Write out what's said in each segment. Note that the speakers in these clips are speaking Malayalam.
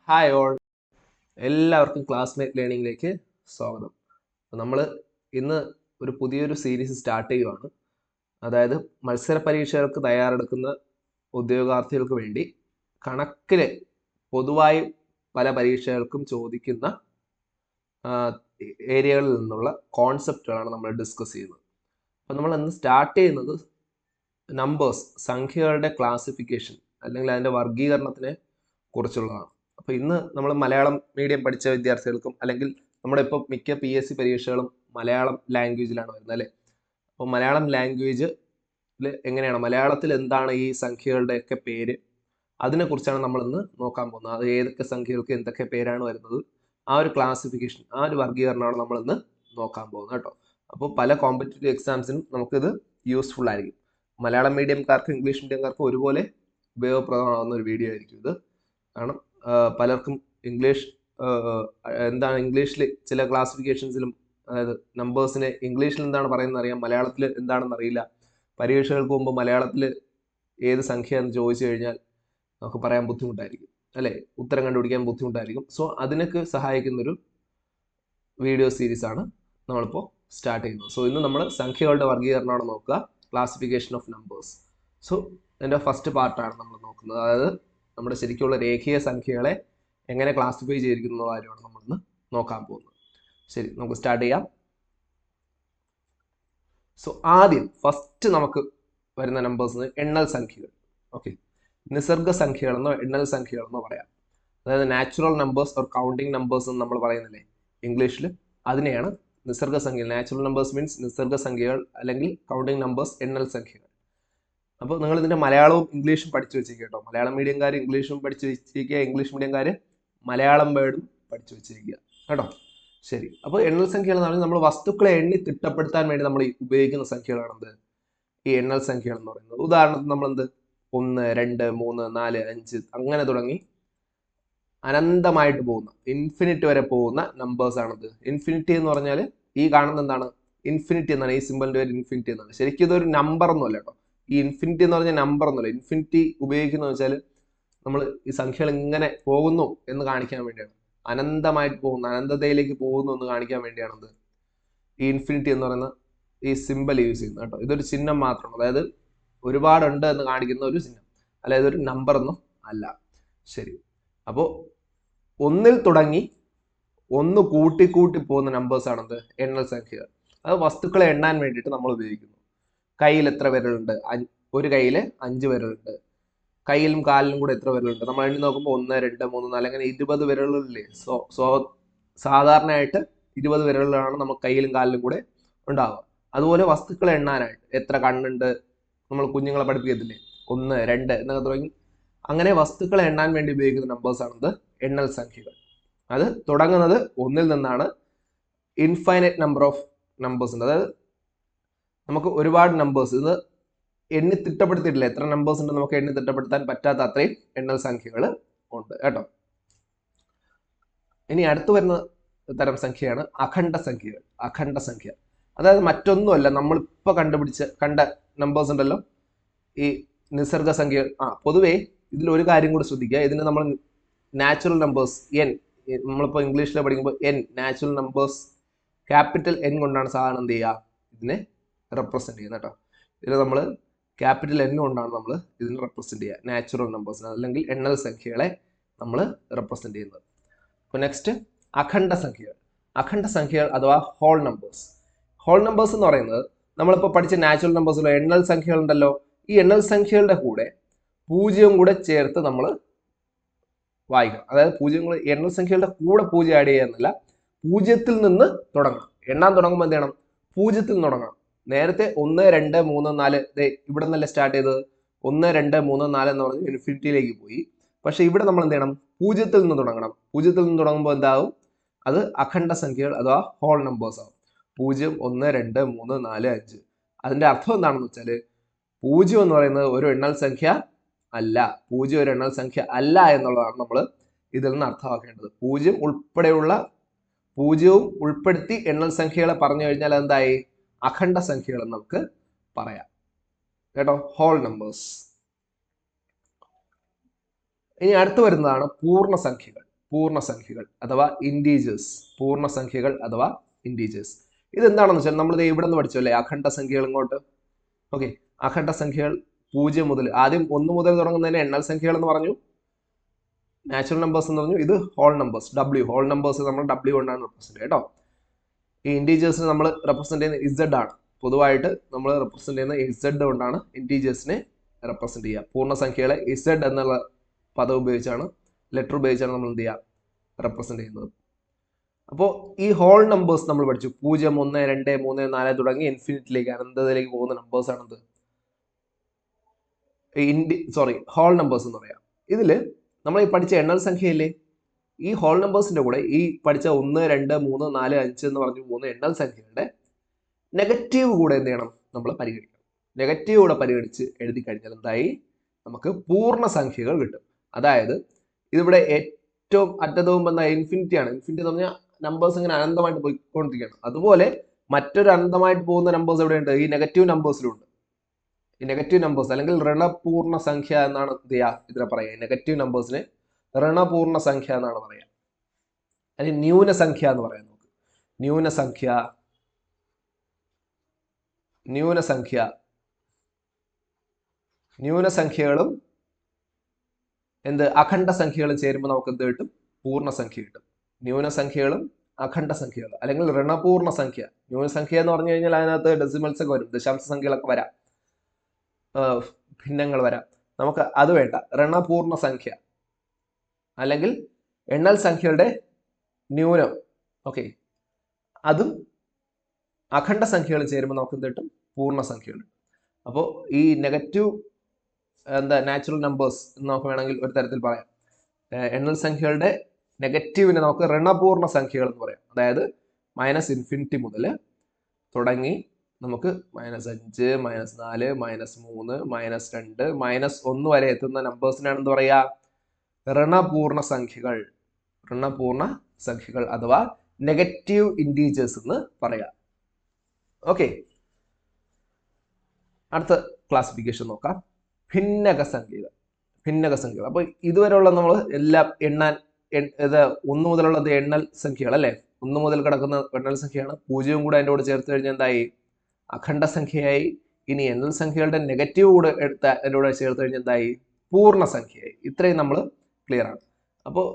ഹായ് ഓൾ, എല്ലാവർക്കും ക്ലാസ്മേറ്റ് ലേണിംഗിലേക്ക് സ്വാഗതം. നമ്മൾ ഇന്ന് ഒരു പുതിയൊരു സീരീസ് സ്റ്റാർട്ട് ചെയ്യുവാണ്. അതായത് മത്സര പരീക്ഷകൾക്ക് തയ്യാറെടുക്കുന്ന ഉദ്യോഗാർത്ഥികൾക്ക് വേണ്ടി കണക്കിലെ പൊതുവായി പല പരീക്ഷകൾക്കും ചോദിക്കുന്ന ഏരിയകളിൽ നിന്നുള്ള കോൺസെപ്റ്റുകളാണ് നമ്മൾ ഡിസ്കസ് ചെയ്യുന്നത്. അപ്പം നമ്മൾ ഇന്ന് സ്റ്റാർട്ട് ചെയ്യുന്നത് നമ്പേഴ്സ്, സംഖ്യകളുടെ ക്ലാസിഫിക്കേഷൻ അല്ലെങ്കിൽ അതിൻ്റെ വർഗീകരണത്തിനെ കുറിച്ചുള്ളതാണ്. അപ്പോൾ ഇന്ന് നമ്മൾ മലയാളം മീഡിയം പഠിച്ച വിദ്യാർത്ഥികൾക്കും അല്ലെങ്കിൽ നമ്മുടെ ഇപ്പോൾ മിക്ക PSC പരീക്ഷകളും മലയാളം ലാംഗ്വേജിലാണ് വരുന്നത് അല്ലേ. അപ്പോൾ മലയാളം ലാംഗ്വേജിൽ എങ്ങനെയാണ്, മലയാളത്തിൽ എന്താണ് ഈ സംഖ്യകളുടെയൊക്കെ പേര്, അതിനെക്കുറിച്ചാണ് നമ്മൾ ഇന്ന് നോക്കാൻ പോകുന്നത്. അത് ഏതൊക്കെ സംഖ്യകൾക്ക് എന്തൊക്കെ പേരാണ് വരുന്നത്, ആ ഒരു ക്ലാസിഫിക്കേഷൻ, ആ ഒരു വർഗീകരണമാണ് നമ്മൾ ഇന്ന് നോക്കാൻ പോകുന്നത് കേട്ടോ. അപ്പോൾ പല കോമ്പറ്റേറ്റീവ് എക്സാംസിനും നമുക്കിത് യൂസ്ഫുൾ ആയിരിക്കും. മലയാളം മീഡിയംകാർക്കും ഇംഗ്ലീഷ് മീഡിയംകാർക്കും ഒരുപോലെ ഉപയോഗപ്രദമാകുന്ന ഒരു വീഡിയോ ആയിരിക്കും ഇത്. കാരണം പലർക്കും ഇംഗ്ലീഷ് എന്താണ്, ഇംഗ്ലീഷിൽ ചില ക്ലാസിഫിക്കേഷൻസിലും, അതായത് നമ്പേഴ്സിനെ ഇംഗ്ലീഷിൽ എന്താണ് പറയുന്നത് അറിയാം, മലയാളത്തിൽ എന്താണെന്ന് അറിയില്ല. പരീക്ഷകൾക്ക് മുമ്പ് മലയാളത്തിൽ ഏത് സംഖ്യ എന്ന് ചോദിച്ചു കഴിഞ്ഞാൽ നമുക്ക് പറയാൻ ബുദ്ധിമുട്ടായിരിക്കും അല്ലേ, ഉത്തരം കണ്ടുപിടിക്കാൻ ബുദ്ധിമുട്ടായിരിക്കും. സോ അതിനൊക്കെ സഹായിക്കുന്നൊരു വീഡിയോ സീരീസാണ് നമ്മളിപ്പോൾ സ്റ്റാർട്ട് ചെയ്യുന്നത്. സോ ഇന്ന് നമ്മൾ സംഖ്യകളുടെ വർഗീകരണമാണ് നോക്കുക, ക്ലാസിഫിക്കേഷൻ ഓഫ് നമ്പേഴ്സ്. സോ ഇതിൻ്റെ ഫസ്റ്റ് പാർട്ടാണ് നമ്മൾ നോക്കുന്നത്. അതായത് നമ്മുടെ ശരിക്കുള്ള രേഖീയ സംഖ്യകളെ എങ്ങനെ ക്ലാസിഫൈ ചെയ്തിരിക്കുന്ന കാര്യമാണ് നമ്മളിന്ന് നോക്കാൻ പോകുന്നത്. ശരി, നമുക്ക് സ്റ്റാർട്ട് ചെയ്യാം. സോ ആദ്യം ഫസ്റ്റ് നമുക്ക് വരുന്ന നമ്പേഴ്സ് എണ്ണൽ സംഖ്യകൾ. ഓക്കെ, നിസർഗ സംഖ്യകളെന്നോ എണ്ണൽ സംഖ്യകളെന്നോ പറയാം. അതായത് natural numbers or counting numbers എന്ന് നമ്മൾ പറയുന്നില്ലേ ഇംഗ്ലീഷിൽ, അതിനെയാണ് നിസർഗ സംഖ്യകൾ. നാച്ചുറൽ നമ്പേഴ്സ് മീൻസ് നിസർഗ സംഖ്യകൾ, അല്ലെങ്കിൽ കൗണ്ടിങ് നമ്പേഴ്സ് എണ്ണൽ സംഖ്യകൾ. അപ്പോൾ നിങ്ങൾ ഇതിൻ്റെ മലയാളവും ഇംഗ്ലീഷും പഠിച്ചു വെച്ചിരിക്കുക കേട്ടോ. മലയാളം മീഡിയംകാർ ഇംഗ്ലീഷും പഠിച്ചു വെച്ചിരിക്കുക, ഇംഗ്ലീഷ് മീഡിയംകാർ മലയാളം വേർഡും പഠിച്ചു വെച്ചിരിക്കുക കേട്ടോ. ശരി, അപ്പോൾ എണ്ണൽ സംഖ്യകൾ എന്ന് പറഞ്ഞാൽ നമ്മൾ വസ്തുക്കളെ എണ്ണി തിട്ടപ്പെടുത്താൻ വേണ്ടി നമ്മൾ ഉപയോഗിക്കുന്ന സംഖ്യകളാണെന്ത്, ഈ എണ്ണൽ സംഖ്യകൾ എന്ന് പറയുന്നത്. ഉദാഹരണത്തിന് നമ്മളെന്ത് 1, 2, 3, 4, 5 അങ്ങനെ തുടങ്ങി അനന്തമായിട്ട് പോകുന്ന, ഇൻഫിനിറ്റി വരെ പോകുന്ന നമ്പേഴ്സ് ആണത്. ഇൻഫിനിറ്റി എന്ന് പറഞ്ഞാൽ ഈ കാണുന്ന എന്താണ്, ഇൻഫിനിറ്റി എന്നാണ്, ഈ സിമ്പിളിൻ്റെ പേര് ഇൻഫിനിറ്റി എന്നാണ്. ശരിക്കും ഇതൊരു നമ്പർ ഒന്നുമല്ല കേട്ടോ. ഈ ഇൻഫിനിറ്റി എന്ന് പറഞ്ഞ നമ്പർ ഒന്നുമല്ല. ഇൻഫിനിറ്റി ഉപയോഗിക്കുന്നത് വെച്ചാൽ നമ്മൾ ഈ സംഖ്യകൾ ഇങ്ങനെ പോകുന്നു എന്ന് കാണിക്കാൻ വേണ്ടിയാണ്, അനന്തമായിട്ട് പോകുന്നു, അനന്തതയിലേക്ക് പോകുന്നു എന്ന് കാണിക്കാൻ വേണ്ടിയാണത് ഈ ഇൻഫിനിറ്റി എന്ന് പറയുന്ന ഈ സിമ്പിൾ യൂസ് ചെയ്യുന്നത് കേട്ടോ. ഇതൊരു ചിഹ്നം മാത്രമാണ്, അതായത് ഒരുപാടുണ്ട് എന്ന് കാണിക്കുന്ന ഒരു ചിഹ്നം, അല്ല ഇതൊരു നമ്പർ ഒന്നും അല്ല. ശരി, അപ്പോൾ ഒന്നിൽ തുടങ്ങി ഒന്ന് കൂട്ടി പോകുന്ന നമ്പേഴ്സ് ആണത് എണ്ണൽ സംഖ്യകൾ. അത് വസ്തുക്കളെ എണ്ണാൻ വേണ്ടിയിട്ട് നമ്മൾ ഉപയോഗിക്കുന്നു. കയ്യിൽ എത്ര വിരലുണ്ട്, ഒരു കയ്യിൽ 5 വിരലുണ്ട്. കയ്യിലും കാലിലും കൂടെ എത്ര വിരലുണ്ട്, നമ്മൾ എണ്ണി നോക്കുമ്പോൾ 1, 2, 3, 4 അങ്ങനെ 20 വിരലുകളില്ലേ. സാധാരണയായിട്ട് 20 വിരലുകളാണ് നമ്മൾ കയ്യിലും കാലിലും കൂടെ ഉണ്ടാവുക. അതുപോലെ വസ്തുക്കളെ എണ്ണാനായിട്ട് എത്ര കണ്ണുണ്ട്, നമ്മൾ കുഞ്ഞുങ്ങളെ പഠിപ്പിക്കത്തില്ലേ 1, 2 എന്നൊക്കെ തുടങ്ങി, അങ്ങനെ വസ്തുക്കളെ എണ്ണാൻ വേണ്ടി ഉപയോഗിക്കുന്ന നമ്പേഴ്സ് ആണത് എണ്ണൽ സംഖ്യകൾ. അത് തുടങ്ങുന്നത് ഒന്നിൽ നിന്നാണ്. ഇൻഫൈനൈറ്റ് നമ്പർ ഓഫ് നമ്പേഴ്സ് ഉണ്ട്, അതായത് നമുക്ക് ഒരുപാട് നമ്പേഴ്സ്, ഇത് എണ്ണി തിട്ടപ്പെടുത്തിയിട്ടില്ല, എത്ര നമ്പേഴ്സ് ഉണ്ട് നമുക്ക് എണ്ണി തിട്ടപ്പെടുത്താൻ പറ്റാത്ത അത്രയും എണ്ണൽ സംഖ്യകൾ ഉണ്ട് കേട്ടോ. ഇനി അടുത്ത് വരുന്ന തരം സംഖ്യയാണ് അഖണ്ഡ സംഖ്യകൾ. അഖണ്ഡ സംഖ്യ അതായത് മറ്റൊന്നുമല്ല, നമ്മളിപ്പോൾ കണ്ട നമ്പേഴ്സ് ഉണ്ടല്ലോ, ഈ നിസർഗ സംഖ്യകൾ. പൊതുവേ ഇതിലൊരു കാര്യം കൂടി ശ്രദ്ധിക്കുക, ഇതിന് നമ്മൾ നാച്ചുറൽ നമ്പേഴ്സ് N, നമ്മളിപ്പോൾ ഇംഗ്ലീഷിൽ പഠിക്കുമ്പോൾ N, natural numbers capital N കൊണ്ടാണ് സാധാരണ എന്ത് ചെയ്യുക, ഇതിനെ റെപ്രസെന്റ് ചെയ്യുന്നത് കേട്ടോ. ഇതിൽ നമ്മൾ ക്യാപിറ്റൽ N കൊണ്ടാണ് നമ്മൾ ഇതിനെ റെപ്രസെന്റ് ചെയ്യുക, നാച്ചുറൽ നമ്പേഴ്സിനെ അല്ലെങ്കിൽ എണ്ണൽ സംഖ്യകളെ നമ്മൾ റെപ്രസെന്റ് ചെയ്യുന്നത്. അപ്പോൾ നെക്സ്റ്റ് അഖണ്ഡ സംഖ്യകൾ. അഖണ്ഡ സംഖ്യകൾ അഥവാ ഹോൾ നമ്പേഴ്സ്. ഹോൾ നമ്പേഴ്സ് എന്ന് പറയുന്നത് നമ്മളിപ്പോൾ പഠിച്ച നാച്ചുറൽ നമ്പേഴ്സിലോ എണ്ണൽ സംഖ്യകൾ ഉണ്ടല്ലോ, ഈ എണ്ണൽ സംഖ്യകളുടെ കൂടെ 0 കൂടെ ചേർത്ത് നമ്മൾ വായിക്കണം. അതായത് 0 എണ്ണൽ സംഖ്യകളുടെ കൂടെ 0 ആഡ് ചെയ്യാന്നല്ല, 0-ൽ നിന്ന് തുടങ്ങണം. എണ്ണാൻ തുടങ്ങുമ്പോൾ എന്ത് ചെയ്യണം, 0-ൽ നിന്ന് തുടങ്ങണം. നേരത്തെ 1, 2, 3, 4 ഇവിടെ നിന്നല്ലേ സ്റ്റാർട്ട് ചെയ്തത്, 1, 2, 3, 4 എന്ന് പറഞ്ഞ് ഇൻഫിനിറ്റിയിലേക്ക് പോയി. പക്ഷെ ഇവിടെ നമ്മൾ എന്ത് ചെയ്യണം, 0-ൽ നിന്ന് തുടങ്ങണം. 0-ൽ നിന്ന് തുടങ്ങുമ്പോൾ എന്താവും, അത് അഖണ്ഡ സംഖ്യകൾ അഥവാ ഹോൾ നമ്പേഴ്സ് ആവും. 0, 1, 2, 3, 4, 5. അതിന്റെ അർത്ഥം എന്താണെന്ന് വെച്ചാൽ 0 എന്ന് പറയുന്നത് ഒരു എണ്ണൽ സംഖ്യ അല്ല, 0 ഒരു എണ്ണൽ സംഖ്യ അല്ല എന്നുള്ളതാണ് നമ്മൾ ഇതിൽ നിന്ന് അർത്ഥമാക്കേണ്ടത്. 0 ഉൾപ്പെടുത്തി എണ്ണൽ സംഖ്യകളെ പറഞ്ഞു കഴിഞ്ഞാൽ എന്തായി, അഖണ്ഡ സംഖ്യകൾ എന്ന് നമുക്ക് പറയാം കേട്ടോ, ഹോൾ നമ്പേഴ്സ്. ഇനി അടുത്ത് വരുന്നതാണ് പൂർണ്ണസംഖ്യകൾ. പൂർണ്ണസംഖ്യകൾ അഥവാ ഇൻറ്റീജേഴ്സ്. പൂർണ്ണസംഖ്യകൾ അഥവാ ഇൻറ്റീജേഴ്സ്. ഇതെന്താണെന്ന് വെച്ചാൽ നമ്മളിത് ഇവിടെ നിന്ന് പഠിച്ചു അല്ലേ, അഖണ്ഡ സംഖ്യകൾ ഇങ്ങോട്ട്. ഓക്കെ, അഖണ്ഡ സംഖ്യകൾ 0 മുതൽ, ആദ്യം 1 മുതൽ തുടങ്ങുന്നതിന് എണ്ണൽ സംഖ്യകൾ എന്ന് പറഞ്ഞു, നാച്ചുറൽ നമ്പേഴ്സ് എന്ന് പറഞ്ഞു. ഇത് ഹോൾ നമ്പേഴ്സ്, ഹോൾ നമ്പേഴ്സ് നമ്മൾ W കൊണ്ടാണ് റെപ്രസെന്റ് കേട്ടോ. ഈ ഇൻറ്റീജേഴ്സിനെ നമ്മൾ റെപ്രസെന്റ് ചെയ്യുന്ന Z ആണ്. പൊതുവായിട്ട് നമ്മൾ റെപ്രസെന്റ് ചെയ്യുന്ന Z കൊണ്ടാണ് ഇൻറ്റീജേഴ്സിനെ റെപ്രസെന്റ് ചെയ്യുക. പൂർണ്ണസംഖ്യകളെ Z എന്നുള്ള പദം ഉപയോഗിച്ചാണ്, ലെറ്റർ ഉപയോഗിച്ചാണ് നമ്മൾ എന്ത് ചെയ്യുക, റെപ്രസെന്റ് ചെയ്യുന്നത്. അപ്പോൾ ഈ ഹോൾ നമ്പേഴ്സ് നമ്മൾ പഠിച്ചു. 0, 1, 2, 3, 4 തുടങ്ങി ഇൻഫിനിറ്റിലേക്ക്, അനന്തതയിലേക്ക് പോകുന്ന നമ്പേഴ്സ് ആണെന്ത്, ഹോൾ നമ്പേഴ്സ് എന്ന് പറയാം. ഇതിൽ നമ്മൾ ഈ പഠിച്ച എണ്ണൽ സംഖ്യയില്ലേ, ഈ ഹോൾ നമ്പേഴ്സിന്റെ കൂടെ ഈ പഠിച്ച 1, 2, 3, 4, 5 എന്ന് പറഞ്ഞു 3 എണ്ണൽ സംഖ്യകളുടെ നെഗറ്റീവ് കൂടെ എന്ത് ചെയ്യണം, നമ്മൾ പരിഗണിക്കണം. നെഗറ്റീവ് കൂടെ പരിഗണിച്ച് എഴുതി കഴിഞ്ഞാൽ എന്തായി, നമുക്ക് പൂർണ്ണസംഖ്യകൾ കിട്ടും. അതായത് ഇതിവിടെ ഏറ്റവും അറ്റവും എന്താ, ഇൻഫിനിറ്റി ആണ്. ഇൻഫിനിറ്റി എന്ന് പറഞ്ഞാൽ നമ്പേഴ്സ് ഇങ്ങനെ അനന്തമായിട്ട് പോയിക്കൊണ്ടിരിക്കുകയാണ്. അതുപോലെ മറ്റൊരു അനന്തമായിട്ട് പോകുന്ന നമ്പേഴ്സ് എവിടെയുണ്ട്, ഈ നെഗറ്റീവ് നമ്പേഴ്സിലുണ്ട്. ഈ നെഗറ്റീവ് നമ്പേഴ്സ് അല്ലെങ്കിൽ ഋണപൂർണ്ണ സംഖ്യ എന്നാണ് ഇതിനെ പറയുക. നെഗറ്റീവ് നമ്പേഴ്സിനെ ഋണപൂർണ്ണ സംഖ്യ എന്നാണ് പറയുക, അല്ലെങ്കിൽ ന്യൂനസംഖ്യ എന്ന് പറയാം. നമുക്ക് ന്യൂനസംഖ്യകളും എന്ത്, അഖണ്ഡ സംഖ്യകളും ചേരുമ്പോൾ നമുക്ക് എന്ത് കിട്ടും, പൂർണ്ണസംഖ്യ കിട്ടും. ന്യൂനസംഖ്യകളും അഖണ്ഡ സംഖ്യകൾ അല്ലെങ്കിൽ ഋണപൂർണ്ണ സംഖ്യ. ന്യൂനസംഖ്യ എന്ന് പറഞ്ഞു കഴിഞ്ഞാൽ അതിനകത്ത് ഡെസിമൽസ് ഒക്കെ വരും, ദശാംശ സംഖ്യകളൊക്കെ വരാം, ഭിന്നങ്ങൾ വരാം. നമുക്ക് അത് വേണ്ട. ഋണപൂർണ്ണ സംഖ്യ അല്ലെങ്കിൽ എണ്ണൽ സംഖ്യകളുടെ ന്യൂനം, ഓക്കെ, അതും അഖണ്ഡ സംഖ്യകൾ ചേരുമ്പോൾ നമുക്ക് എന്ത് കിട്ടും, പൂർണ്ണസംഖ്യകൾ. അപ്പോൾ ഈ നെഗറ്റീവ് നാച്ചുറൽ നമ്പേഴ്സ് എന്ന് നമുക്ക് വേണമെങ്കിൽ ഒരു തരത്തിൽ പറയാം. എണ്ണൽ സംഖ്യകളുടെ നെഗറ്റീവിനെ നമുക്ക് ഋണപൂർണ്ണ സംഖ്യകൾ എന്ന് പറയാം. അതായത് -∞ മുതൽ തുടങ്ങി നമുക്ക് -5, -4, -3, -2, -1 വരെ എത്തുന്ന നമ്പേഴ്സിനാണ് എന്ത് പറയുക, ഋണപൂർണ്ണ സംഖ്യകൾ അഥവാ നെഗറ്റീവ് ഇൻറ്റീജേഴ്സ് എന്ന് പറയാം. ഓക്കെ, അടുത്ത ക്ലാസിഫിക്കേഷൻ നോക്കാം. ഭിന്നക സംഖ്യകൾ. അപ്പോൾ ഇതുവരെയുള്ള നമ്മൾ എല്ലാം ഇത് 1 മുതലുള്ളത് എണ്ണൽ സംഖ്യകൾ അല്ലേ, 1 മുതൽ കിടക്കുന്ന എണ്ണൽ സംഖ്യയാണ്. 0 കൂടെ അതിൻ്റെ കൂടെ ചേർത്ത് കഴിഞ്ഞാൽ എന്തായി, അഖണ്ഡ സംഖ്യയായി. ഇനി എണ്ണൽ സംഖ്യകളുടെ നെഗറ്റീവ് കൂടെ എടുത്ത് അതിൻ്റെ കൂടെ ചേർത്ത് കഴിഞ്ഞാൽ എന്തായി, പൂർണ്ണസംഖ്യയായി. ഇത്രയും നമ്മൾ ക്ലിയർ ആണ്. അപ്പോൾ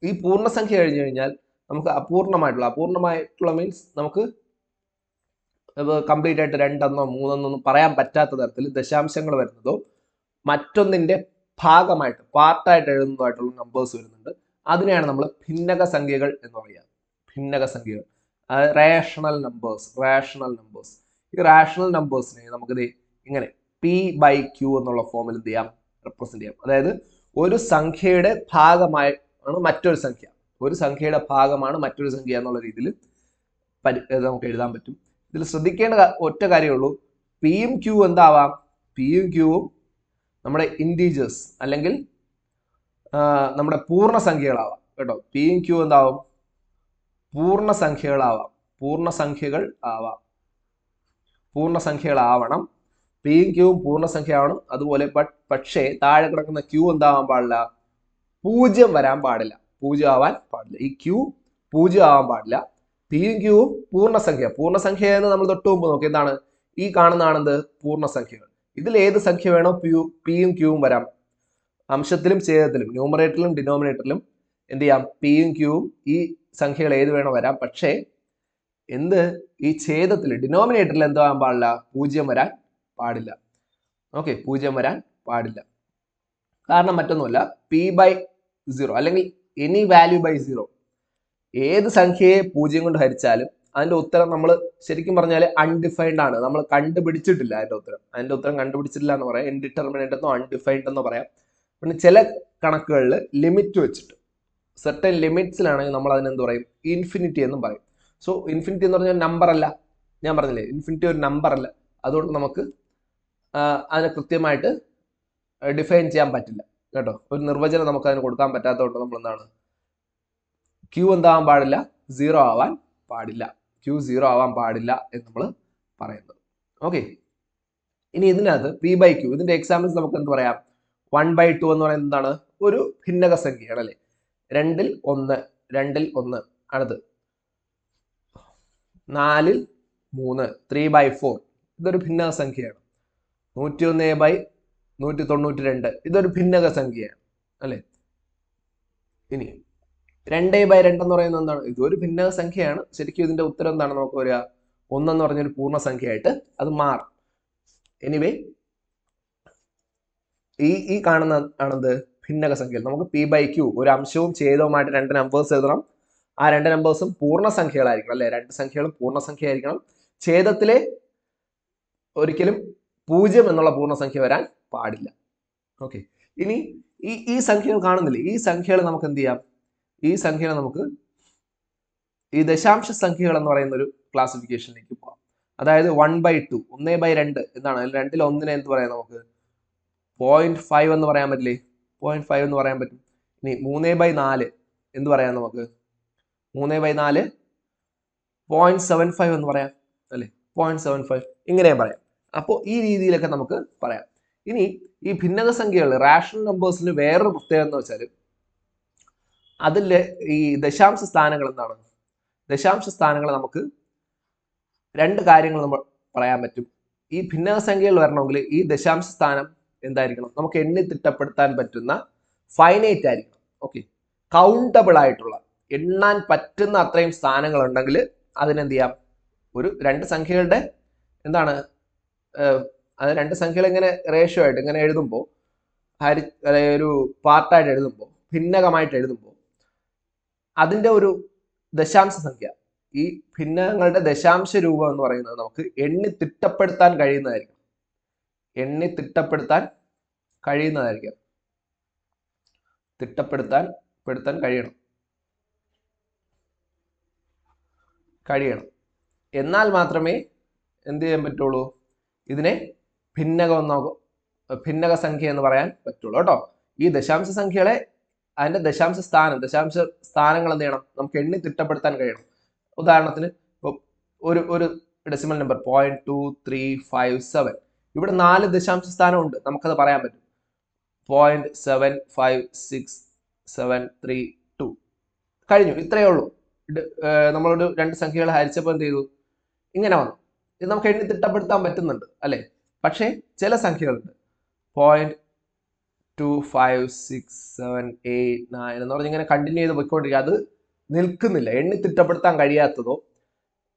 ഈ പൂർണ്ണസംഖ്യ കഴിഞ്ഞു കഴിഞ്ഞാൽ നമുക്ക് അപൂർണമായിട്ടുള്ള മീൻസ് നമുക്ക് കംപ്ലീറ്റ് ആയിട്ട് 2 എന്നോ 3 എന്നോ ഒന്നും പറയാൻ പറ്റാത്ത തരത്തിൽ ദശാംശങ്ങൾ വരുന്നതോ മറ്റൊന്നിന്റെ ഭാഗമായിട്ട് പാർട്ടായിട്ട് എഴുതുന്നതായിട്ടുള്ള നമ്പേഴ്സ് വരുന്നുണ്ട്. അതിനെയാണ് നമ്മൾ ഭിന്നക സംഖ്യകൾ എന്ന് പറയുക. ഭിന്നക സംഖ്യകൾ, റേഷണൽ നമ്പേഴ്സ്. ഈ റാഷണൽ നമ്പേഴ്സിനെ നമുക്കിത് ഇങ്ങനെ P/Q എന്നുള്ള ഫോമിൽ എന്ത് ചെയ്യാം, റെപ്രസെന്റ് ചെയ്യാം. അതായത് ഒരു സംഖ്യയുടെ ഭാഗമാണ് മറ്റൊരു സംഖ്യ, എന്നുള്ള രീതിയിൽ നമുക്ക് എഴുതാൻ പറ്റും. ഇതിൽ ശ്രദ്ധിക്കേണ്ട ഒറ്റ കാര്യമുള്ളൂ, പിയും ക്യൂ എന്താവാം, പിയും ക്യൂവും നമ്മുടെ ഇൻറ്റീജേഴ്സ് അല്ലെങ്കിൽ നമ്മുടെ പൂർണ്ണസംഖ്യകളാവാം കേട്ടോ. പിയും ക്യൂ എന്താവും, പൂർണ്ണസംഖ്യകളാവണം. പിയും ക്യൂവും പൂർണ്ണസംഖ്യ ആവണം. അതുപോലെ പക്ഷേ താഴെ കിടക്കുന്ന ക്യൂ എന്താവാൻ പാടില്ല, 0 വരാൻ പാടില്ല, 0 ആവാൻ പാടില്ല. ഈ ക്യൂ 0 ആവാൻ പാടില്ല. പിയും ക്യൂവും പൂർണ്ണസംഖ്യ എന്ന് നമ്മൾ തൊട്ട് മുമ്പ് നോക്കി, എന്താണ് ഈ കാണുന്നതാണെന്ത്, പൂർണ്ണസംഖ്യകൾ. ഇതിൽ ഏത് സംഖ്യ വേണോ പിയും ക്യൂവും വരാം. അംശത്തിലും ഛേദത്തിലും, ന്യൂമറേറ്ററിലും ഡിനോമിനേറ്ററിലും എന്ത് ചെയ്യാം, പിയും ക്യൂവും ഈ സംഖ്യകൾ ഏത് വേണോ വരാം. പക്ഷേ ഈ ഛേദത്തിൽ ഡിനോമിനേറ്ററിൽ എന്താവാൻ പാടില്ല, 0 വരാൻ പാടില്ല. ഓക്കെ, 0 വരാൻ പാടില്ല. കാരണം മറ്റൊന്നുമല്ല, P/0 അല്ലെങ്കിൽ എനി വാല്യൂ ബൈ 0, ഏത് സംഖ്യയെ 0 കൊണ്ട് ഹരിച്ചാലും അതിന്റെ ഉത്തരം നമ്മൾ ശരിക്കും പറഞ്ഞാൽ അൺഡിഫൈൻഡ് ആണ്. നമ്മൾ കണ്ടുപിടിച്ചിട്ടില്ല അതിന്റെ ഉത്തരം കണ്ടുപിടിച്ചിട്ടില്ല എന്ന് പറയാം. ഇൻഡിറ്റർമിനേറ്റ് എന്നോ അൺഡിഫൈൻഡ് എന്നോ പറയാം. പിന്നെ ചില കണക്കുകളിൽ ലിമിറ്റ് വെച്ചിട്ട് സെർട്ടൻ ലിമിറ്റ്സിലാണെങ്കിൽ നമ്മൾ അതിനെന്ത് പറയും, ഇൻഫിനിറ്റി എന്നും പറയും. സോ ഇൻഫിനിറ്റി എന്ന് പറഞ്ഞാൽ നമ്പർ അല്ല, ഞാൻ പറഞ്ഞില്ലേ ഇൻഫിനിറ്റി ഒരു നമ്പർ അല്ല. അതുകൊണ്ട് നമുക്ക് അതിനെ കൃത്യമായിട്ട് ഡിഫൈൻ ചെയ്യാൻ പറ്റില്ല കേട്ടോ. ഒരു നിർവചനം നമുക്ക് അതിന് കൊടുക്കാൻ പറ്റാത്തതുകൊണ്ട് നമ്മൾ എന്താണ്, ക്യൂ എന്താവാൻ പാടില്ല, 0 ആവാൻ പാടില്ല, ക്യൂ 0 ആവാൻ പാടില്ല എന്ന് നമ്മൾ പറയുന്നത്. ഓക്കെ, ഇനി ഇതിനകത്ത് P/Q, ഇതിന്റെ എക്സാമ്പിൾസ് നമുക്ക് എന്ത് പറയാം, 1/2 എന്ന് പറയുന്നത് എന്താണ്, ഒരു ഭിന്നക സംഖ്യയാണ് അല്ലേ. 2ൽ 1, 2ൽ 1 അടുത്ത് 4ൽ 3, 3/4 ഇതൊരു ഭിന്നക സംഖ്യയാണ്. 101/192 ഇതൊരു ഭിന്നക സംഖ്യയാണ് അല്ലെ. ഇനി 2/2 എന്ന് പറയുന്നത് എന്താണ്? ഇതൊരു ഭിന്നക സംഖ്യയാണ്. ശരിക്കും ഇതിന്റെ ഉത്തരം എന്താണ് നമുക്ക് വരിക? 1 എന്ന് പറഞ്ഞൊരു പൂർണ്ണസംഖ്യയായിട്ട് അത് മാറും. എനിവേ ഈ കാണുന്ന ആണെന്ത്? ഭിന്നക സംഖ്യ. നമുക്ക് p/q ഒരു അംശവും ഛേദവുമായിട്ട് 2 നമ്പേഴ്സ് എഴുതണം. ആ 2 നമ്പേഴ്സും പൂർണ്ണസംഖ്യകളായിരിക്കണം അല്ലെ. 2 സംഖ്യകളും പൂർണ്ണസംഖ്യ ആയിരിക്കണം. ഛേദത്തിലെ ഒരിക്കലും 0 എന്നുള്ള പൂർണ്ണസംഖ്യ വരാൻ പാടില്ല. ഓക്കെ. ഇനി ഈ സംഖ്യകൾ കാണുന്നില്ലേ? ഈ സംഖ്യകൾ നമുക്ക് എന്ത് ചെയ്യാം? ഈ സംഖ്യകൾ നമുക്ക് ഈ ദശാംശ സംഖ്യകൾ എന്ന് പറയുന്ന ഒരു ക്ലാസിഫിക്കേഷനിലേക്ക് പോകാം. അതായത് 1/2, 1/2 എന്താണ്? അതിൽ 2ൽ 1 എന്ത് പറയാം നമുക്ക്? 0.5 എന്ന് പറയാൻ പറ്റില്ലേ? 0.5 എന്ന് പറയാൻ പറ്റും. ഇനി 3/4 എന്ത് പറയാം നമുക്ക്? 3/4 0.75 എന്ന് പറയാം അല്ലെ. 0.75 ഇങ്ങനെയും പറയാം. അപ്പോൾ ഈ രീതിയിലൊക്കെ നമുക്ക് പറയാം. ഇനി ഈ ഭിന്നക സംഖ്യകൾ റാഷണൽ നമ്പേഴ്സിന് വേറൊരു പ്രത്യേകത എന്ന് വെച്ചാൽ അതിലെ ഈ ദശാംശ സ്ഥാനങ്ങൾ എന്താണ്? ദശാംശ സ്ഥാനങ്ങൾ നമുക്ക് 2 കാര്യങ്ങൾ നമ്മൾ പറയാൻ പറ്റും. ഈ ഭിന്നക സംഖ്യകൾ വരണമെങ്കിൽ ഈ ദശാംശ സ്ഥാനം എന്തായിരിക്കണം? നമുക്ക് എണ്ണി തിട്ടപ്പെടുത്താൻ പറ്റുന്ന ഫൈനൈറ്റ് ആയിരിക്കണം. ഓക്കെ. കൗണ്ടബിൾ ആയിട്ടുള്ള എണ്ണാൻ പറ്റുന്ന അത്രയും സ്ഥാനങ്ങൾ ഉണ്ടെങ്കിൽ അതിനെന്ത് ചെയ്യാം? ഒരു 2 സംഖ്യകളുടെ എന്താണ് അത് 2 സംഖ്യകൾ ഇങ്ങനെ റേഷ്യോ ആയിട്ട് ഇങ്ങനെ എഴുതുമ്പോൾ ഒരു പാർട്ടായിട്ട് എഴുതുമ്പോൾ ഭിന്നകമായിട്ട് എഴുതുമ്പോൾ അതിൻ്റെ ഒരു ദശാംശ സംഖ്യ, ഈ ഭിന്നകങ്ങളുടെ ദശാംശ രൂപം എന്ന് പറയുന്നത് നമുക്ക് എണ്ണി തിട്ടപ്പെടുത്താൻ കഴിയുന്നതായിരിക്കും. എണ്ണി തിട്ടപ്പെടുത്താൻ കഴിയുന്നതായിരിക്കും. തിട്ടപ്പെടുത്താൻ കഴിയണം. എന്നാൽ മാത്രമേ എന്ത് ചെയ്യാൻ പറ്റുള്ളൂ? ഇതിനെ ഭിന്നക സംഖ്യ എന്ന് പറയാൻ പറ്റുള്ളൂ കേട്ടോ. ഈ ദശാംശ സംഖ്യകളെ അതിന്റെ ദശാംശ സ്ഥാനങ്ങൾ എന്ത് ചെയ്യണം? നമുക്ക് എണ്ണി തിട്ടപ്പെടുത്താൻ കഴിയണം. ഉദാഹരണത്തിന് ഒരു ഡെസിമൽ നമ്പർ 0.2357 ഇവിടെ 4 ദശാംശ സ്ഥാനം ഉണ്ട്. നമുക്കത് പറയാൻ പറ്റും. 0.75673 കഴിഞ്ഞു. ഇത്രയേ ഉള്ളൂ. നമ്മളൊരു 2 സംഖ്യകൾ ഹരിച്ചപ്പോൾ എന്ത് ചെയ്തു? ഇങ്ങനെ വന്നു. ഇത് നമുക്ക് എണ്ണി തിട്ടപ്പെടുത്താൻ പറ്റുന്നുണ്ട് അല്ലെ. പക്ഷേ ചില സംഖ്യകളുണ്ട് 0.25678 എന്ന് പറഞ്ഞ് ഇങ്ങനെ കണ്ടിന്യൂ ചെയ്ത് പോയിക്കൊണ്ടിരിക്കുക. അത് നിൽക്കുന്നില്ല. എണ്ണി തിട്ടപ്പെടുത്താൻ കഴിയാത്തതോ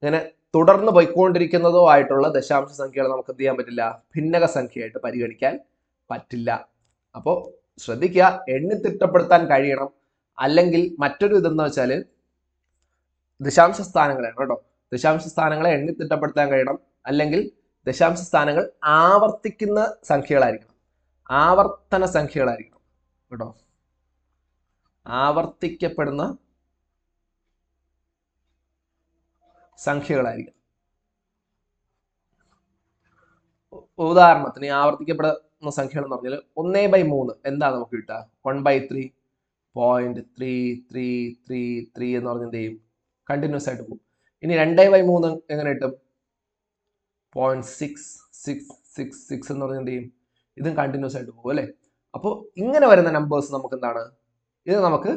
ഇങ്ങനെ തുടർന്ന് പോയിക്കൊണ്ടിരിക്കുന്നതോ ആയിട്ടുള്ള ദശാംശ സംഖ്യകൾ നമുക്ക് എന്ത് ചെയ്യാൻ പറ്റില്ല? ഭിന്നക സംഖ്യയായിട്ട് പരിഗണിക്കാൻ പറ്റില്ല. അപ്പോൾ ശ്രദ്ധിക്കുക, എണ്ണി തിട്ടപ്പെടുത്താൻ കഴിയണം. അല്ലെങ്കിൽ മറ്റൊരു ഇതെന്ന് വെച്ചാൽ ദശാംശ സ്ഥാനങ്ങളാണ് കേട്ടോ. ദശാംശ സ്ഥാനങ്ങളെ എണ്ണി തിട്ടപ്പെടുത്താൻ കഴിയണം. അല്ലെങ്കിൽ ദശാംശ സ്ഥാനങ്ങൾ ആവർത്തിക്കുന്ന സംഖ്യകളായിരിക്കണം. ആവർത്തന സംഖ്യകളായിരിക്കണം കേട്ടോ. ആവർത്തിക്കപ്പെടുന്ന സംഖ്യകളായിരിക്കും. ഉദാഹരണത്തിന് ആവർത്തിക്കപ്പെടുന്ന സംഖ്യകൾ എന്ന് പറഞ്ഞാൽ 1/3 എന്താ നമുക്ക് കിട്ടുക? 1/3.3333 എന്ന് പറഞ്ഞ എന്ത് ചെയ്യും? കണ്ടിന്യൂസ് ആയിട്ട് പോകും. ഇനി 2/3 എങ്ങനെ കിട്ടും? 0.6666 എന്ന് പറഞ്ഞ എന്ത് ചെയ്യും? ഇതും കണ്ടിന്യൂസ് ആയിട്ട് പോകും അല്ലെ. അപ്പോൾ ഇങ്ങനെ വരുന്ന നമ്പേഴ്സ് നമുക്ക് എന്താണ്? ഇത് നമുക്ക്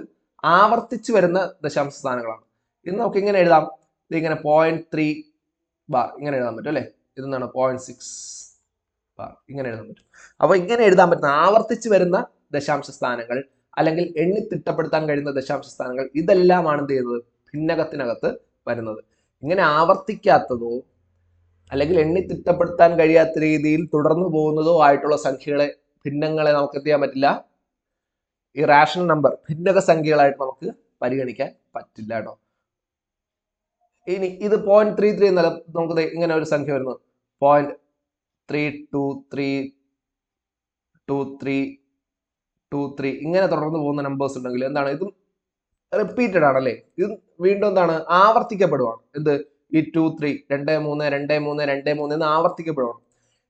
ആവർത്തിച്ച് വരുന്ന ദശാംശ സ്ഥാനങ്ങളാണ്. ഇത് നമുക്ക് ഇങ്ങനെ എഴുതാം. ഇത് ഇങ്ങനെ 0.3 ബാർ ഇങ്ങനെ എഴുതാൻ പറ്റും അല്ലെ. ഇതെന്താണ്? 0.6 ബാർ ഇങ്ങനെ എഴുതാൻ പറ്റും. അപ്പോൾ ഇങ്ങനെ എഴുതാൻ പറ്റുന്ന ആവർത്തിച്ച് വരുന്ന ദശാംശ സ്ഥാനങ്ങൾ അല്ലെങ്കിൽ എണ്ണി തിട്ടപ്പെടുത്താൻ കഴിയുന്ന ദശാംശ സ്ഥാനങ്ങൾ ഇതെല്ലാമാണ് എന്ത് ചെയ്യുന്നത്? ഭിന്നകത്തിനകത്ത് വരുന്നത്. ഇങ്ങനെ ആവർത്തിക്കാത്തതോ അല്ലെങ്കിൽ എണ്ണി തിട്ടപ്പെടുത്താൻ കഴിയാത്ത രീതിയിൽ തുടർന്നു പോകുന്നതോ ആയിട്ടുള്ള ഭിന്നങ്ങളെ നമുക്ക് എന്ത് ചെയ്യാൻ പറ്റില്ല? ഈ റാഷണൽ നമ്പർ ഭിന്നക സംഖ്യകളായിട്ട് നമുക്ക് പരിഗണിക്കാൻ പറ്റില്ല കേട്ടോ. ഇനി ഇത് 0.33 എന്നല്ല, നമുക്ക് ഇങ്ങനെ ഒരു സംഖ്യ വരുന്നത് 0.32323 ഇങ്ങനെ തുടർന്ന് പോകുന്ന നമ്പേഴ്സ് ഉണ്ടെങ്കിൽ എന്താണ്? ഇതും റിപ്പീറ്റഡ് ആണല്ലേ. ഇത് വീണ്ടും എന്താണ്? ആവർത്തിക്കപ്പെടുവാണ്. എന്ത്? ഈ 2 3 എന്ന് ആവർത്തിക്കപ്പെടുവാണ്.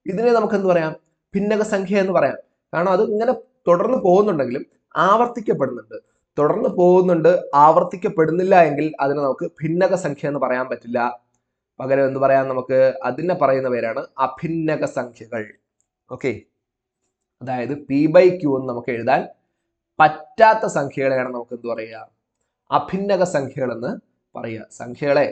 ഇതിനെ നമുക്ക് എന്ത് പറയാം? ഭിന്നക സംഖ്യ എന്ന് പറയാം. കാരണം അത് ഇങ്ങനെ തുടർന്ന് പോകുന്നുണ്ടെങ്കിലും ആവർത്തിക്കപ്പെടുന്നുണ്ട്. തുടർന്ന് പോകുന്നുണ്ട്, ആവർത്തിക്കപ്പെടുന്നില്ല എങ്കിൽ അതിനെ നമുക്ക് ഭിന്നക സംഖ്യ എന്ന് പറയാൻ പറ്റില്ല. പകരം എന്ത് പറയാം? നമുക്ക് അതിനെ പറയുന്ന പേരാണ് അഭിന്നക സംഖ്യകൾ. ഓക്കെ. അതായത് p/q എന്ന് നമുക്ക് എഴുതാൻ പറ്റാത്ത സംഖ്യകളെയാണ് നമുക്ക് എന്ത് പറയുക? അഭിന്നക സംഖ്യകൾ എന്ന് പറയുക. സംഖ്യകളെ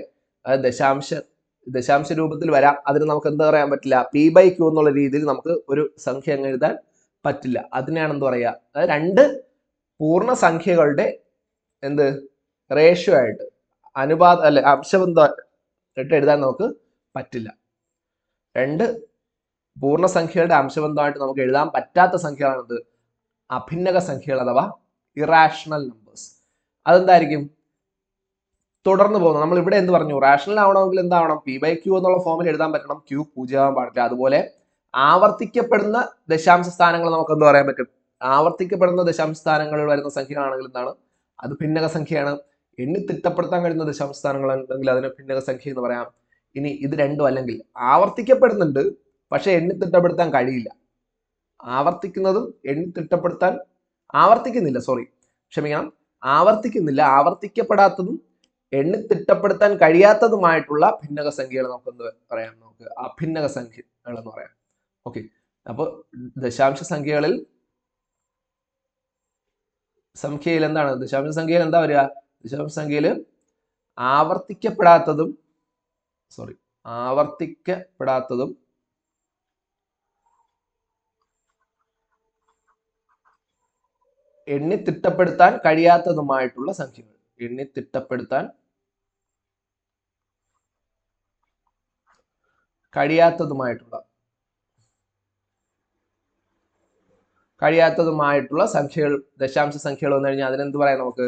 ദശാംശ രൂപത്തിൽ വരാം, അതിന് നമുക്ക് എന്താ പറയാൻ പറ്റില്ല? P/Q എന്നുള്ള രീതിയിൽ നമുക്ക് ഒരു സംഖ്യ അങ്ങ് എഴുതാൻ പറ്റില്ല. അതിനെയാണ് എന്ത് പറയുക? അതായത് രണ്ട് പൂർണ്ണസംഖ്യകളുടെ എന്ത് റേഷ്യോ ആയിട്ട് അംശബന്ധമായിട്ട് എഴുതാൻ നമുക്ക് പറ്റില്ല. രണ്ട് പൂർണ്ണസംഖ്യകളുടെ അംശബന്ധമായിട്ട് നമുക്ക് എഴുതാൻ പറ്റാത്ത സംഖ്യകളാണെന്ത്? അഭിന്നക സംഖ്യകൾ അഥവാ ഇറാഷണൽ നമ്പേഴ്സ്. അതെന്തായിരിക്കും? തുടർന്ന് പോകുന്നത്. നമ്മൾ ഇവിടെ എന്ത് പറഞ്ഞു? റാഷണൽ ആവണമെങ്കിൽ എന്താവണം? P/Q എന്നുള്ള ഫോമിൽ എഴുതാൻ പറ്റണം. Q 0 ആവാൻ പാടില്ല. അതുപോലെ ആവർത്തിക്കപ്പെടുന്ന ദശാംശ സ്ഥാനങ്ങൾ നമുക്ക് എന്ത് പറയാൻ പറ്റും? ആവർത്തിക്കപ്പെടുന്ന ദശാംശ സ്ഥാനങ്ങളിൽ വരുന്ന സംഖ്യകളാണെങ്കിൽ എന്താണ്? അത് ഭിന്നക സംഖ്യയാണ്. എണ്ണി തിട്ടപ്പെടുത്താൻ കഴിയുന്ന ദശാംശ സ്ഥാനങ്ങൾ ഉണ്ടെങ്കിൽ അതിന് ഭിന്നക സംഖ്യ എന്ന് പറയാം. ഇനി ഇത് രണ്ടും അല്ലെങ്കിൽ ആവർത്തിക്കപ്പെടുന്നുണ്ട്, പക്ഷെ എണ്ണി തിട്ടപ്പെടുത്താൻ കഴിയില്ല. ആവർത്തിക്കുന്നതും ആവർത്തിക്കുന്നില്ല, ആവർത്തിക്കപ്പെടാത്തതും എണ്ണി തിട്ടപ്പെടുത്താൻ കഴിയാത്തതുമായിട്ടുള്ള ഭിന്നക സംഖ്യകൾ നമുക്ക് എന്ത് പറയാം? നമുക്ക് അഭിന്നക സംഖ്യകൾ എന്ന് പറയാം. ഓക്കെ, അപ്പോൾ ദശാംശ സംഖ്യയിൽ എന്താണ്? ദശാംശ സംഖ്യയിൽ എന്താ വരിക? ദശാംശ സംഖ്യയിൽ ആവർത്തിക്കപ്പെടാത്തതും എണ്ണി തിട്ടപ്പെടുത്താൻ കഴിയാത്തതുമായിട്ടുള്ള സംഖ്യകൾ. എണ്ണി തിട്ടപ്പെടുത്താൻ കഴിയാത്തതുമായിട്ടുള്ള സംഖ്യകൾ, ദശാംശ സംഖ്യകൾ വന്നു കഴിഞ്ഞാൽ അതിനെന്ത് പറയാം? നമുക്ക്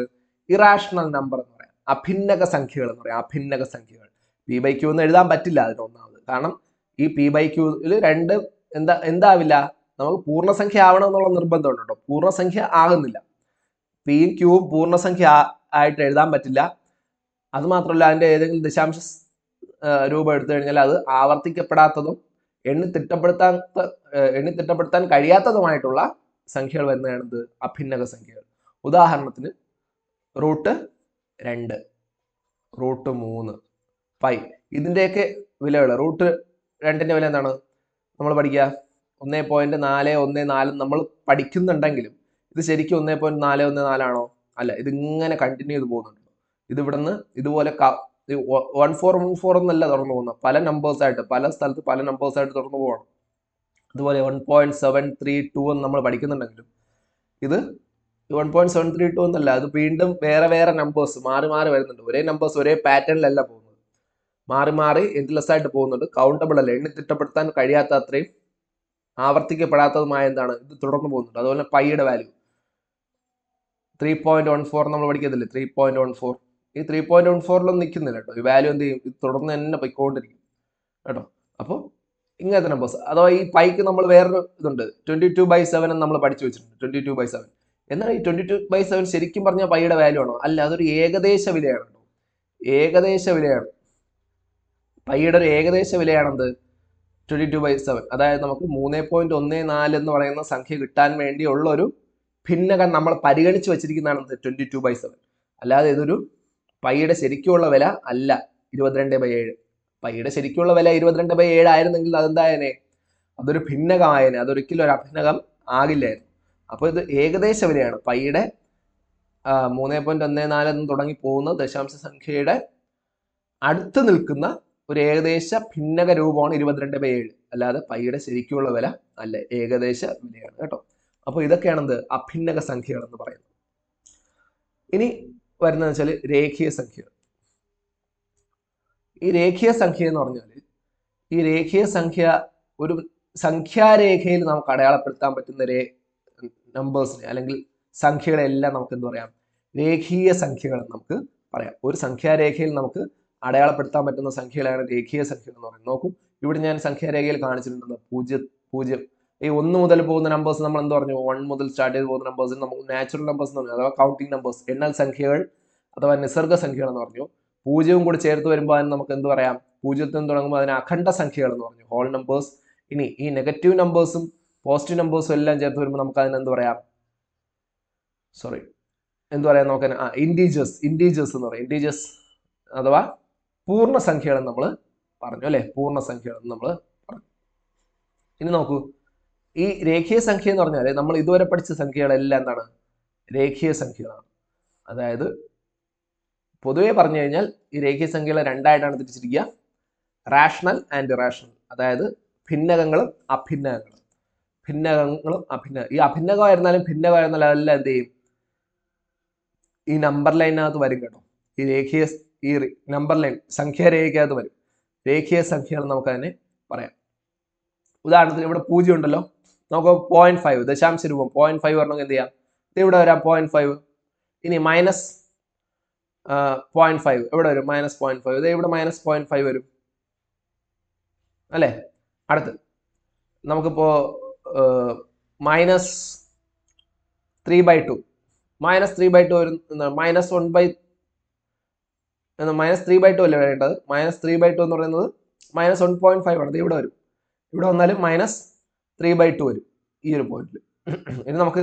ഇറാഷണൽ നമ്പർ എന്ന് പറയാം. അഭിന്നക സംഖ്യകൾ എന്ന് പറയാം. അഭിന്നക സംഖ്യകൾ. P/Q എന്ന് എഴുതാൻ പറ്റില്ല അതിന് ഒന്നാമത്. കാരണം ഈ P/Qയിൽ രണ്ട് എന്താവില്ല? നമുക്ക് പൂർണ്ണസംഖ്യ ആവണം എന്നുള്ള നിർബന്ധമുണ്ട് കേട്ടോ. പൂർണ്ണസംഖ്യ ആകുന്നില്ല. P-യും Q-വും പൂർണ്ണസംഖ്യ ആയിട്ട് എഴുതാൻ പറ്റില്ല. അത് മാത്രമല്ല, അതിന്റെ ഏതെങ്കിലും ദശാംശ രൂപം എടുത്തു കഴിഞ്ഞാൽ അത് ആവർത്തിക്കപ്പെടാത്തതും എണ്ണി തിട്ടപ്പെടുത്താൻ കഴിയാത്തതുമായിട്ടുള്ള സംഖ്യകൾ വരുന്നതാണത് അഭിന്നക സംഖ്യകൾ. ഉദാഹരണത്തിന് √2, √3, π. ഇതിന്റെയൊക്കെ വിലകൾ. √2ന്റെ വില എന്താണ്? നമ്മൾ പഠിക്കുക 1.414 നമ്മൾ പഠിക്കുന്നുണ്ടെങ്കിലും ഇത് ശരിക്കും 1.414 ആണോ? അല്ല, ഇതിങ്ങനെ കണ്ടിന്യൂ ചെയ്ത് പോകുന്നുണ്ട്. ഇത് ഇവിടുന്ന് ഇതുപോലെ 1414 എന്നല്ല തുറന്നു പോകുന്നത്. പല നമ്പേഴ്സ് ആയിട്ട്, പല സ്ഥലത്ത് പല നമ്പേഴ്സ് ആയിട്ട് തുറന്നു പോകണം. അതുപോലെ 1.732 എന്ന് നമ്മൾ പഠിക്കുന്നുണ്ടെങ്കിലും ഇത് 1.732 എന്നല്ല, അത് വീണ്ടും വേറെ വേറെ നമ്പേഴ്സ് മാറി മാറി വരുന്നുണ്ട്. ഒരേ നമ്പേഴ്സ് ഒരേ പാറ്റേണിലല്ല പോകുന്നത്, മാറി മാറി എൻഡ്ലെസ് ആയിട്ട് പോകുന്നുണ്ട്. കൗണ്ടബിൾ അല്ല, എണ്ണി തിട്ടപ്പെടുത്താൻ കഴിയാത്ത അത്രയും ആവർത്തിക്കപ്പെടാത്തതുമായ എന്താണ് ഇത് തുടർന്ന് പോകുന്നുണ്ട്. അതുപോലെ പൈയുടെ വാല്യൂ 3.14 നമ്മൾ പഠിക്കത്തില്ലേ? 3.14. ഈ 3.14 നിൽക്കുന്നില്ല കേട്ടോ. ഈ വാല്യൂ എന്ത് ചെയ്യും? ഇത് തുടർന്ന് തന്നെ പോയിക്കൊണ്ടിരിക്കും കേട്ടോ. അപ്പോൾ ഇങ്ങനത്തെ നമ്പേഴ്സ്. അഥവാ ഈ പൈക്ക് നമ്മൾ വേറൊരു ഇതുണ്ട്, 22/7 എന്ന് നമ്മൾ പഠിച്ചു വെച്ചിട്ടുണ്ട്. 22/7 എന്നാൽ ഈ 22/7 ശരിക്കും പറഞ്ഞാൽ പൈയുടെ വാല്യൂ ആണോ? അല്ല, അതൊരു ഏകദേശ വിലയാണ് കേട്ടോ. ഏകദേശ വിലയാണ്. പൈയുടെ ഒരു ഏകദേശ വിലയാണെന്ത്? 22/7. അതായത് നമുക്ക് 3.14 എന്ന് പറയുന്ന സംഖ്യ കിട്ടാൻ വേണ്ടിയുള്ള ഒരു ഭിന്നകം നമ്മൾ പരിഗണിച്ച് വെച്ചിരിക്കുന്നതാണ് 22/7. അല്ലാതെ ഇതൊരു പൈയുടെ ശരിക്കുള്ള വില അല്ല 22/7. പൈയുടെ ശരിക്കുള്ള വില 22/7 ആയിരുന്നെങ്കിൽ അതെന്തായനെ? അതൊരു ഭിന്നകമായേനെ. അതൊരിക്കലും ഒരു അഭിന്നകം ആകില്ലായിരുന്നു. അപ്പോൾ ഇത് ഏകദേശ വിലയാണ്. പൈയുടെ 3.14 എന്ന് തുടങ്ങി പോകുന്ന ദശാംശ സംഖ്യയുടെ അടുത്ത് നിൽക്കുന്ന ഒരു ഏകദേശ ഭിന്നക രൂപമാണ് 22/7. അല്ലാതെ പൈയുടെ ശരിക്കുള്ള വില അല്ല, ഏകദേശ വിലയാണ് കേട്ടോ. അപ്പോൾ ഇതൊക്കെയാണ് എന്ത്? അഭിന്നക സംഖ്യകൾ എന്ന് പറയുന്നത്. ഇനി വരുന്നതെന്ന് വെച്ചാൽ രേഖീയ സംഖ്യകൾ. ഈ രേഖീയ സംഖ്യ എന്ന് പറഞ്ഞാൽ ഈ രേഖീയ സംഖ്യ ഒരു സംഖ്യാരേഖയിൽ നമുക്ക് അടയാളപ്പെടുത്താൻ പറ്റുന്ന നമ്പേഴ്സിനെ അല്ലെങ്കിൽ സംഖ്യകളെല്ലാം നമുക്ക് എന്ത് പറയാം? രേഖീയ സംഖ്യകൾ എന്ന് നമുക്ക് പറയാം. ഒരു സംഖ്യാരേഖയിൽ നമുക്ക് അടയാളപ്പെടുത്താൻ പറ്റുന്ന സംഖ്യകളാണ് രേഖീയ സംഖ്യകൾ എന്ന് പറയുന്നത്. നോക്കൂ, ഇവിടെ ഞാൻ സംഖ്യാരേഖയിൽ കാണിച്ചിട്ടുണ്ട് 0. ഈ 1 മുതൽ പോകുന്ന നമ്പേഴ്സ് നമ്മൾ എന്ത് പറഞ്ഞു? 1 മുതൽ സ്റ്റാർട്ട് ചെയ്ത് പോകുന്ന നമ്പേഴ്സിന് നമുക്ക് നാച്ചുറൽ നമ്പേഴ്സ് എന്ന് പറഞ്ഞു, അഥവാ കൗണ്ടിങ് നമ്പേഴ്സ്, എണ്ണൽ സംഖ്യകൾ അഥവാ നിസർഗ സംഖ്യകൾ എന്ന് പറഞ്ഞു. 0 കൂടി ചേർത്ത് വരുമ്പോൾ അതിന് നമുക്ക് എന്ത് പറയാം? 0ൽ നിന്ന് തുടങ്ങുമ്പോൾ അതിന് അഖണ്ഡ സംഖ്യകൾ എന്ന് പറഞ്ഞു, ഹോൾ നമ്പേഴ്സ്. ഇനി ഈ നെഗറ്റീവ് നമ്പേഴ്സും പോസിറ്റീവ് നമ്പേഴ്സും എല്ലാം ചേർത്ത് വരുമ്പോൾ നമുക്ക് അതിന് എന്ത് പറയാം? നമുക്ക് ഇൻറ്റീജേഴ്സ് എന്ന് പറയും. ഇൻറ്റീജേഴ്സ് അഥവാ പൂർണ്ണസംഖ്യകൾ നമ്മൾ പറഞ്ഞു അല്ലെ? പൂർണ്ണസംഖ്യകൾ നമ്മൾ പറഞ്ഞു. ഇനി നോക്കൂ, ഈ രേഖീയ സംഖ്യ എന്ന് പറഞ്ഞാൽ നമ്മൾ ഇതുവരെ പഠിച്ച സംഖ്യകളെല്ലാം എന്താണ്? രേഖീയ സംഖ്യകളാണ്. അതായത് പൊതുവെ പറഞ്ഞു കഴിഞ്ഞാൽ ഈ രേഖീയ സംഖ്യകളെ രണ്ടായിട്ടാണ് തിരിച്ചിരിക്കുക, റാഷണൽ ആൻഡ് ഇറാഷണൽ. അതായത് ഭിന്നകങ്ങളും അഭിന്നകങ്ങളും. ഈ അഭിന്നകമായിരുന്നാലും ഭിന്നകമായിരുന്നാലും അതെല്ലാം എന്ത് ചെയ്യും, ഈ നമ്പർ ലൈനകത്ത് വരും കേട്ടോ. ഈ നമ്പർ ലൈൻ സംഖ്യാരേഖയ്ക്കകത്ത് വരും. രേഖീയ സംഖ്യകൾ നമുക്ക് അതിനെ പറയാം. ഉദാഹരണത്തിന് ഇവിടെ 0 ഉണ്ടല്ലോ, നമുക്ക് 0.5 ദശാംശ രൂപം 0.5 പറഞ്ഞെങ്കിൽ എന്ത് ചെയ്യാം, ഇത് ഇവിടെ വരാം 0.5. ഇനി മൈനസ് 0.5 എവിടെ വരും, -0.5. ഇത് ഇവിടെ -0.5 വരും അല്ലേ. അടുത്ത് നമുക്കിപ്പോ -3/2 വരും. -3/2 അല്ലേ വേണ്ടത്. -3/2 എന്ന് പറയുന്നത് -1.5 ആണ്. ഇവിടെ വരും, ഇവിടെ വന്നാലും -3/2 വരും ഈ ഒരു പോയിന്റിൽ. ഇനി നമുക്ക്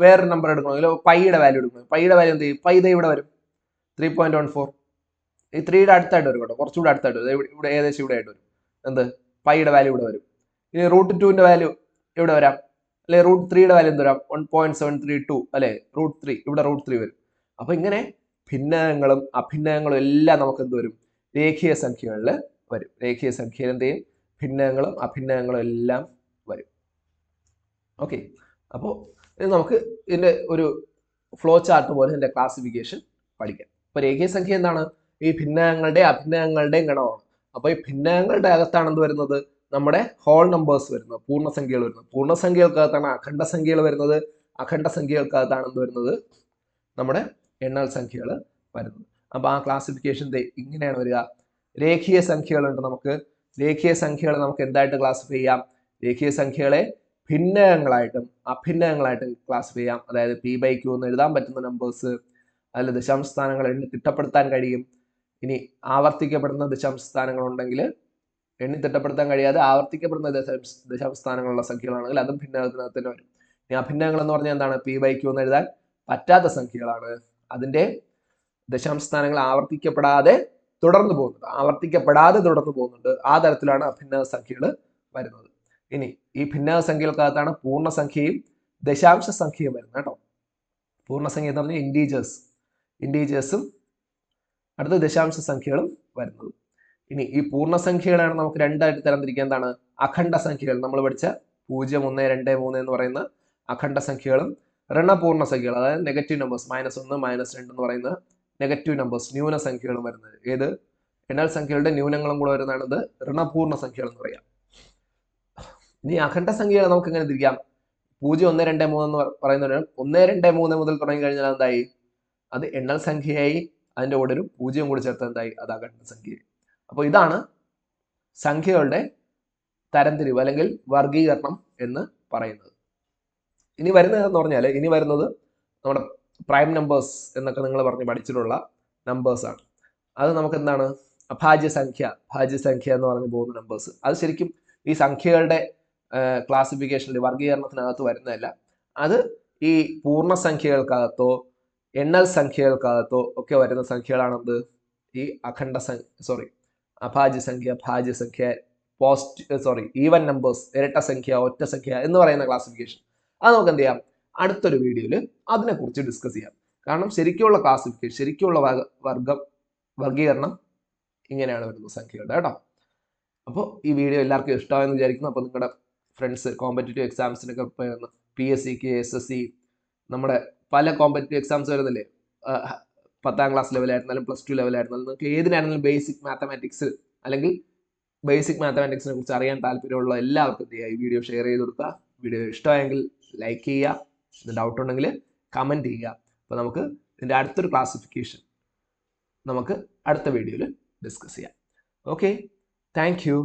വേറൊരു നമ്പർ എടുക്കണമെങ്കിൽ പൈയുടെ വാല്യൂ എടുക്കണം. പൈയുടെ വാല്യൂ എന്ത് ചെയ്യും, പൈ ഇത് ഇവിടെ വരും 3.14. ഈ 3യുടെ അടുത്തായിട്ട് വരും കേട്ടോ, കുറച്ചുകൂടെ അടുത്തായിട്ട് വരും. ഇവിടെ ഏകദേശം ഇവിടെ ആയിട്ട് വരും എന്ത്, പൈയുടെ വാല്യൂ ഇവിടെ വരും. ഇനി √2ന്റെ വാല്യൂ ഇവിടെ വരാം, അല്ലെ √3യുടെ വാല്യൂ എന്ത് വരാം 1.732 അല്ലെ, √3 ഇവിടെ √3 വരും. അപ്പൊ ഇങ്ങനെ ഭിന്നകങ്ങളും അഭിന്നകങ്ങളും എല്ലാം നമുക്ക് എന്ത് വരും, രേഖീയ സംഖ്യകളിൽ വരും. രേഖീയ സംഖ്യയിൽ എന്ത് ചെയ്യും, ഭിന്നകങ്ങളും അഭിന്നകങ്ങളും എല്ലാം വരും. ഓക്കെ, അപ്പോൾ ഇത് നമുക്ക് ഇതിന്റെ ഒരു ഫ്ലോ ചാർട്ട് പോലെ ഇതിന്റെ ക്ലാസിഫിക്കേഷൻ പഠിക്കാം. അപ്പൊ രേഖീയ സംഖ്യ എന്താണ്, ഈ ഭിന്നകങ്ങളുടെയും അഭിന്നകങ്ങളുടെയും ഗണമാണ്. അപ്പൊ ഈ ഭിന്നകങ്ങളുടെ അകത്താണ് എന്ത് വരുന്നത്, നമ്മുടെ ഹോൾ നമ്പേഴ്സ് വരുന്നത്, പൂർണ്ണസംഖ്യകൾ വരുന്നത്. പൂർണ്ണസംഖ്യകൾക്കകത്താണ് അഖണ്ഡസംഖ്യകൾ വരുന്നത്. അഖണ്ഡസംഖ്യകൾക്കകത്താണ് എന്ത് വരുന്നത്, നമ്മുടെ എണ്ണൽ സംഖ്യകൾ വരുന്നത്. അപ്പൊ ആ ക്ലാസിഫിക്കേഷൻ ഇങ്ങനെയാണ് വരിക. രേഖീയ സംഖ്യകളുണ്ട് നമുക്ക്. രേഖീയ സംഖ്യകൾ നമുക്ക് എന്തായിട്ട് ക്ലാസിഫൈ ചെയ്യാം, രേഖീയ സംഖ്യകളെ ഭിന്നകങ്ങളായിട്ടും അഭിന്നകങ്ങളായിട്ടും ക്ലാസിഫൈ ചെയ്യാം. അതായത് P/Q എന്ന് എഴുതാൻ പറ്റുന്ന നമ്പേഴ്സ്, അതിൽ ദശാംശ സ്ഥാനങ്ങൾ എണ്ണി തിട്ടപ്പെടുത്താൻ കഴിയും. ഇനി ആവർത്തിക്കപ്പെടുന്ന ദശാംശ സ്ഥാനങ്ങൾ ഉണ്ടെങ്കിൽ, എണ്ണി തിട്ടപ്പെടുത്താൻ കഴിയാതെ ആവർത്തിക്കപ്പെടുന്ന ദശാംശ സ്ഥാനങ്ങളുള്ള സംഖ്യകളാണെങ്കിൽ അതും ഭിന്നകത്തിനകത്ത് തന്നെ വരും. ഇനി അഭിന്നകങ്ങൾ എന്ന് പറഞ്ഞാൽ എന്താണ്, P/Q എന്ന് എഴുതാൻ പറ്റാത്ത സംഖ്യകളാണ്. അതിന്റെ ദശാംശ സ്ഥാനങ്ങൾ ആവർത്തിക്കപ്പെടാതെ തുടർന്നു പോകുന്നുണ്ട്. ആ തരത്തിലാണ് അഭിന്നക സംഖ്യകൾ വരുന്നത്. ഇനി ഈ ഭിന്നക സംഖ്യകൾക്കകത്താണ് പൂർണ്ണസംഖ്യയും ദശാംശ സംഖ്യയും വരുന്നത് കേട്ടോ. പൂർണ്ണസംഖ്യ എന്ന് പറഞ്ഞാൽ ഇൻഡീജേഴ്സും അടുത്ത ദശാംശ സംഖ്യകളും വരുന്നത്. ഇനി ഈ പൂർണ്ണസംഖ്യകളാണ് നമുക്ക് രണ്ടായിട്ട് തരംതിരിക്കുക. എന്താണ്, അഖണ്ഡ സംഖ്യകൾ, നമ്മൾ പഠിച്ച 0, 1, 2, 3 എന്ന് പറയുന്ന അഖണ്ഡ സംഖ്യകളും ഋണപൂർണ്ണ സംഖ്യകൾ, അതായത് നെഗറ്റീവ് നമ്പേഴ്സ് -1, -2 എന്ന് പറയുന്ന നെഗറ്റീവ് നമ്പേഴ്സ്, ന്യൂനസംഖ്യകളും വരുന്നത്. ഏത്, എണ്ണൽ സംഖ്യകളുടെ ന്യൂനങ്ങളും കൂടെ വരുന്നതാണ് ഇത് ഋണപൂർണ്ണ സംഖ്യകൾ എന്ന് പറയാം. ഇനി അഖണ്ഡ സംഖ്യകൾ നമുക്ക് എങ്ങനെ തിരിക്കാം, 0, 1, 2, 3 എന്ന് പറയുന്നത് 1, 2, 3 മുതൽ തുടങ്ങി കഴിഞ്ഞാൽ എന്തായി, അത് എണ്ണൽ സംഖ്യയായി. അതിന്റെ കൂടെ ഒരു 0 കൂടി ചേർത്ത് എന്തായി, അത് അഖണ്ഡ സംഖ്യയായി. അപ്പോൾ ഇതാണ് സംഖ്യകളുടെ തരംതിരിവ് അല്ലെങ്കിൽ വർഗീകരണം എന്ന് പറയുന്നത്. ഇനി വരുന്നതെന്ന് പറഞ്ഞാൽ, ഇനി വരുന്നത് നമ്മുടെ പ്രൈം നമ്പേഴ്സ് എന്നൊക്കെ നിങ്ങൾ പറഞ്ഞ് പഠിച്ചിട്ടുള്ള നമ്പേഴ്സ് ആണ്. അത് നമുക്ക് എന്താണ്, ഭാജ്യസംഖ്യ എന്ന് പറഞ്ഞു പോകുന്ന നമ്പേഴ്സ്. അത് ശരിക്കും ഈ സംഖ്യകളുടെ ക്ലാസിഫിക്കേഷനിൽ വർഗീകരണത്തിനകത്ത് വരുന്നതല്ല. അത് ഈ പൂർണ്ണസംഖ്യകൾക്കകത്തോ എണ്ണൽ സംഖ്യകൾക്കകത്തോ ഒക്കെ വരുന്ന സംഖ്യകളാണെന്ത്, ഈ അഭാജ്യസംഖ്യ, ഭാജ്യസംഖ്യ, ഈവൻ നമ്പേഴ്സ്, ഇരട്ട സംഖ്യ, ഒറ്റ സംഖ്യ എന്ന് പറയുന്ന ക്ലാസിഫിക്കേഷൻ. അത് നമുക്ക് എന്ത് ചെയ്യാം, അടുത്തൊരു വീഡിയോയിൽ അതിനെക്കുറിച്ച് ഡിസ്കസ് ചെയ്യാം. കാരണം ശരിക്കുള്ള ക്ലാസിഫിക്കേഷൻ, ശരിക്കുള്ള വർഗീകരണം ഇങ്ങനെയാണ് വരുന്നത് സംഖ്യകളുടെ കേട്ടോ. അപ്പോൾ ഈ വീഡിയോ എല്ലാവർക്കും ഇഷ്ടമായെന്ന് വിചാരിക്കുന്നു. അപ്പോൾ നിങ്ങളുടെ ഫ്രണ്ട്സ് കോമ്പറ്റേറ്റീവ് എക്സാംസിനൊക്കെ PSC, SSC, നമ്മുടെ പല കോമ്പറ്റേറ്റീവ് എക്സാംസ് വരുന്നില്ലേ, 10ാം ക്ലാസ് ലെവലായിരുന്നാലും +2 ലെവലായിരുന്നാലും, നിങ്ങൾക്ക് ഏതിനായിരുന്നാലും ബേസിക് മാത്തമാറ്റിക്സ് അല്ലെങ്കിൽ ബേസിക് മാത്തമാറ്റിക്സിനെ കുറിച്ച് അറിയാൻ താല്പര്യമുള്ള എല്ലാവർക്കും എന്ത് ചെയ്യുക, ഈ വീഡിയോ ഷെയർ ചെയ്ത് കൊടുക്കുക. വീഡിയോ ഇഷ്ടമായെങ്കിൽ ലൈക്ക് ചെയ്യുക, ഡൗട്ട് ഉണ്ടെങ്കിൽ കമൻറ്റ് ചെയ്യുക. അപ്പോൾ നമുക്ക് ഇതിൻ്റെ അടുത്തൊരു ക്ലാസിഫിക്കേഷൻ നമുക്ക് അടുത്ത വീഡിയോയിൽ ഡിസ്കസ് ചെയ്യാം. Okay, thank you.